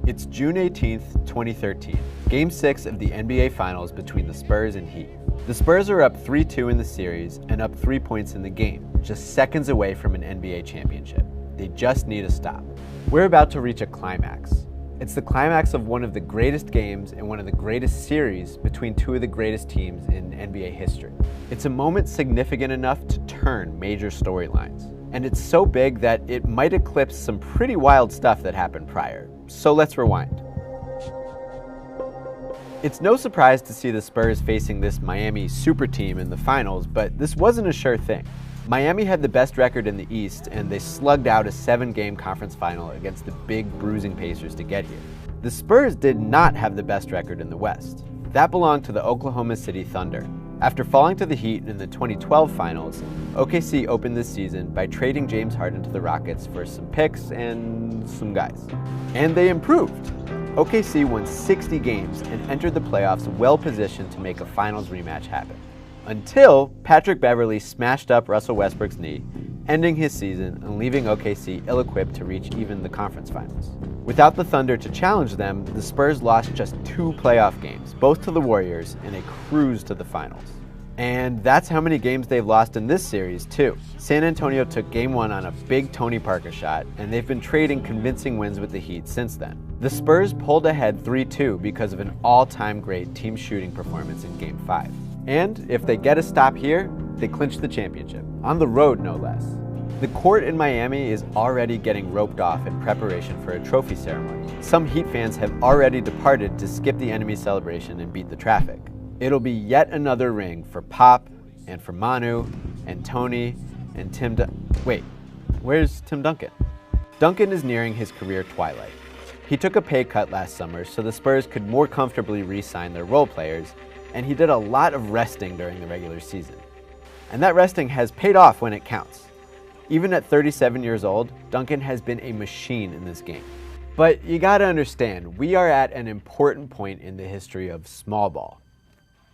It's June 18th, 2013, Game 6 of the NBA Finals between the Spurs and Heat. The Spurs are up 3-2 in the series and up 3 points in the game, just seconds away from an NBA championship. They just need a stop. We're about to reach a climax. It's the climax of one of the greatest games and one of the greatest series between two of the greatest teams in NBA history. It's a moment significant enough to turn major storylines. And it's so big that it might eclipse some pretty wild stuff that happened prior. So let's rewind. It's no surprise to see the Spurs facing this Miami super team in the finals, but this wasn't a sure thing. Miami had the best record in the East, and they slugged out a 7-game conference final against the big bruising Pacers to get here. The Spurs did not have the best record in the West. That belonged to the Oklahoma City Thunder. After falling to the Heat in the 2012 finals, OKC opened this season by trading James Harden to the Rockets for some picks and some guys. And they improved. OKC won 60 games and entered the playoffs well positioned to make a finals rematch happen. Until Patrick Beverley smashed up Russell Westbrook's knee, ending his season and leaving OKC ill-equipped to reach even the conference finals. Without the Thunder to challenge them, the Spurs lost just 2 playoff games, both to the Warriors, in a cruise to the finals. And that's how many games they've lost in this series, too. San Antonio took Game 1 on a big Tony Parker shot, and they've been trading convincing wins with the Heat since then. The Spurs pulled ahead 3-2 because of an all-time great team shooting performance in Game 5. And if they get a stop here, they clinch the championship. On the road, no less. The court in Miami is already getting roped off in preparation for a trophy ceremony. Some Heat fans have already departed to skip the enemy celebration and beat the traffic. It'll be yet another ring for Pop, and for Manu, and Tony, and Wait, where's Tim Duncan? Duncan is nearing his career twilight. He took a pay cut last summer so the Spurs could more comfortably re-sign their role players, and he did a lot of resting during the regular season. And that resting has paid off when it counts. Even at 37 years old, Duncan has been a machine in this game. But you gotta understand, we are at an important point in the history of small ball.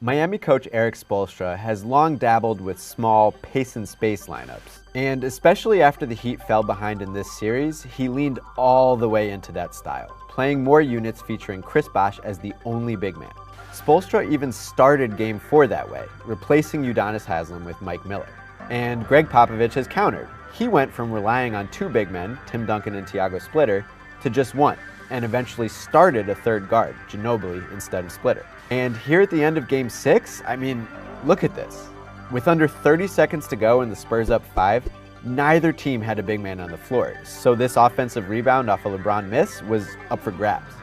Miami coach Erik Spoelstra has long dabbled with small pace and space lineups. And especially after the Heat fell behind in this series, he leaned all the way into that style, playing more units featuring Chris Bosh as the only big man. Spoelstra even started Game 4 that way, replacing Udonis Haslem with Mike Miller. And Greg Popovich has countered. He went from relying on 2 big men, Tim Duncan and Tiago Splitter, to just 1, and eventually started a 3rd guard, Ginobili, instead of Splitter. And here at the end of Game 6, I mean, look at this. With under 30 seconds to go and the Spurs up 5, neither team had a big man on the floor, so this offensive rebound off a LeBron miss was up for grabs.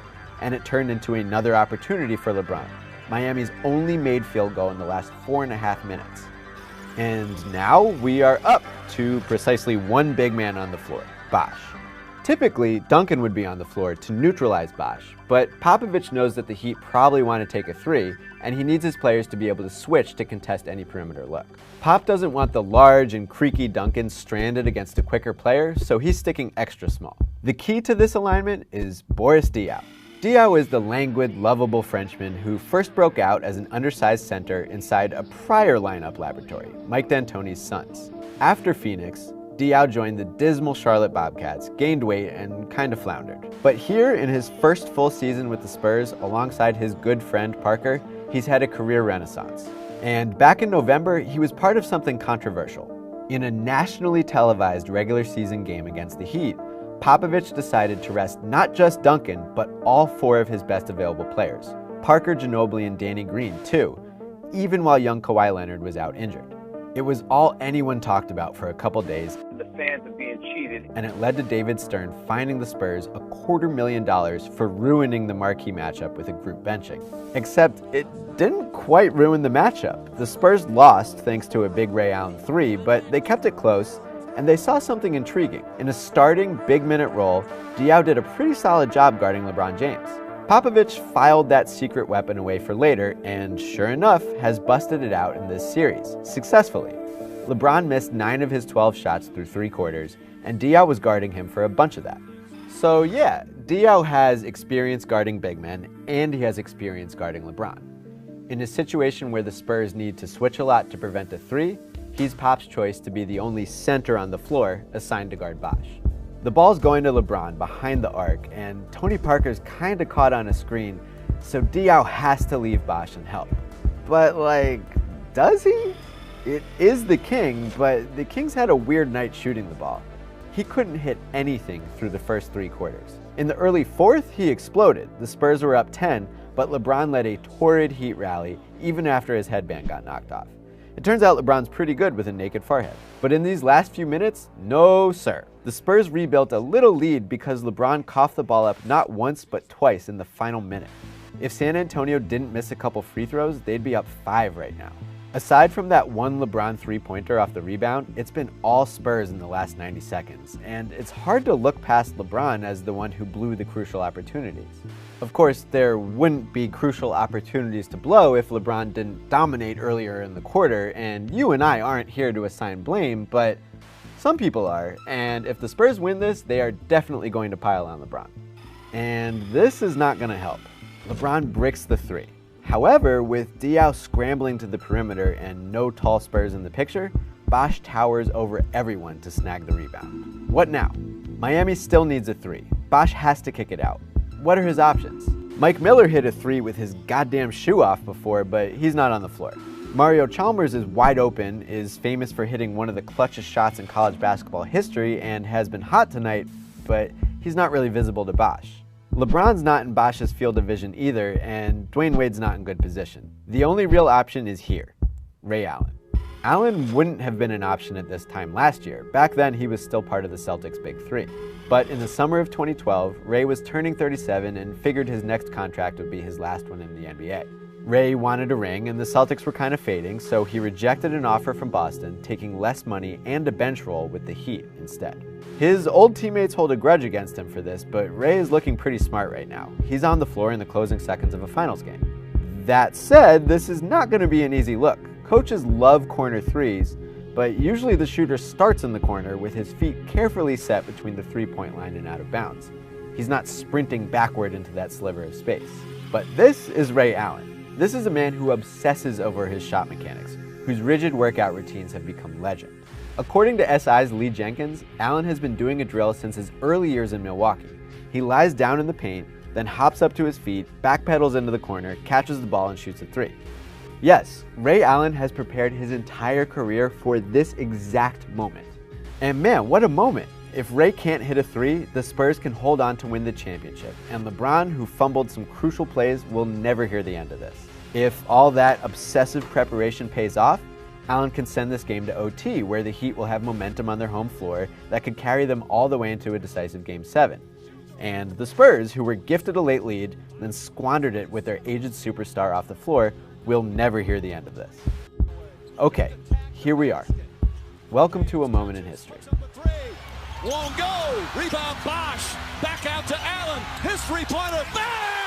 And it turned into another opportunity for LeBron, Miami's only made field goal in the last 4.5 minutes. And now we are up to precisely 1 big man on the floor, Bosh. Typically, Duncan would be on the floor to neutralize Bosh, but Popovich knows that the Heat probably want to take a 3, and he needs his players to be able to switch to contest any perimeter look. Pop doesn't want the large and creaky Duncan stranded against a quicker player, so he's sticking extra small. The key to this alignment is Boris Diaw. Diaw is the languid, lovable Frenchman who first broke out as an undersized center inside a prior lineup laboratory, Mike D'Antoni's Suns. After Phoenix, Diaw joined the dismal Charlotte Bobcats, gained weight, and kind of floundered. But here, in his first full season with the Spurs, alongside his good friend Parker, he's had a career renaissance. And back in November, he was part of something controversial. In a nationally televised regular season game against the Heat, Popovich decided to rest not just Duncan, but all 4 of his best available players, Parker, Ginobili, and Danny Green too, even while young Kawhi Leonard was out injured. It was all anyone talked about for a couple days. The fans are being cheated. And it led to David Stern fining the Spurs $250,000 for ruining the marquee matchup with a group benching. Except it didn't quite ruin the matchup. The Spurs lost thanks to a big Ray Allen 3, but they kept it close, and they saw something intriguing. In a starting big-minute role, Diaw did a pretty solid job guarding LeBron James. Popovich filed that secret weapon away for later, and sure enough, has busted it out in this series, successfully. LeBron missed 9 of his 12 shots through 3 quarters, and Diaw was guarding him for a bunch of that. So yeah, Diaw has experience guarding big men, and he has experience guarding LeBron. In a situation where the Spurs need to switch a lot to prevent a 3, he's Pop's choice to be the only center on the floor assigned to guard Bosh. The ball's going to LeBron behind the arc, and Tony Parker's kinda caught on a screen, so Diaw has to leave Bosh and help. But like, does he? It is the King, but the Kings had a weird night shooting the ball. He couldn't hit anything through the first 3 quarters. In the early 4th, he exploded. The Spurs were up 10, but LeBron led a torrid Heat rally even after his headband got knocked off. It turns out LeBron's pretty good with a naked forehead. But in these last few minutes, no sir. The Spurs rebuilt a little lead because LeBron coughed the ball up not once but twice in the final minute. If San Antonio didn't miss a couple free throws, they'd be up 5 right now. Aside from that one LeBron three-pointer off the rebound, it's been all Spurs in the last 90 seconds, and it's hard to look past LeBron as the one who blew the crucial opportunities. Of course, there wouldn't be crucial opportunities to blow if LeBron didn't dominate earlier in the quarter, and you and I aren't here to assign blame, but some people are, and if the Spurs win this, they are definitely going to pile on LeBron. And this is not going to help. LeBron bricks the 3. However, with Diaw scrambling to the perimeter and no tall Spurs in the picture, Bosh towers over everyone to snag the rebound. What now? Miami still needs a 3. Bosh has to kick it out. What are his options? Mike Miller hit a 3 with his goddamn shoe off before, but he's not on the floor. Mario Chalmers is wide open, is famous for hitting one of the clutchest shots in college basketball history, and has been hot tonight, but he's not really visible to Bosh. LeBron's not in Bosh's field of vision either, and Dwayne Wade's not in good position. The only real option is here, Ray Allen. Allen wouldn't have been an option at this time last year. Back then, he was still part of the Celtics' Big 3. But in the summer of 2012, Ray was turning 37 and figured his next contract would be his last one in the NBA. Ray wanted a ring, and the Celtics were kind of fading, so he rejected an offer from Boston, taking less money and a bench role with the Heat instead. His old teammates hold a grudge against him for this, but Ray is looking pretty smart right now. He's on the floor in the closing seconds of a finals game. That said, this is not going to be an easy look. Coaches love corner 3s, but usually the shooter starts in the corner with his feet carefully set between the 3-point line and out of bounds. He's not sprinting backward into that sliver of space. But this is Ray Allen. This is a man who obsesses over his shot mechanics, whose rigid workout routines have become legend. According to SI's Lee Jenkins, Allen has been doing a drill since his early years in Milwaukee. He lies down in the paint, then hops up to his feet, backpedals into the corner, catches the ball, and shoots a 3. Yes, Ray Allen has prepared his entire career for this exact moment. And man, what a moment! If Ray can't hit a 3, the Spurs can hold on to win the championship, and LeBron, who fumbled some crucial plays, will never hear the end of this. If all that obsessive preparation pays off, Allen can send this game to OT, where the Heat will have momentum on their home floor that could carry them all the way into a decisive Game 7. And the Spurs, who were gifted a late lead, then squandered it with their aged superstar off the floor, will never hear the end of this. Okay, here we are. Welcome to a moment in history. Won't go. Rebound Bosh. Back out to Allen. His three-pointer. Bang!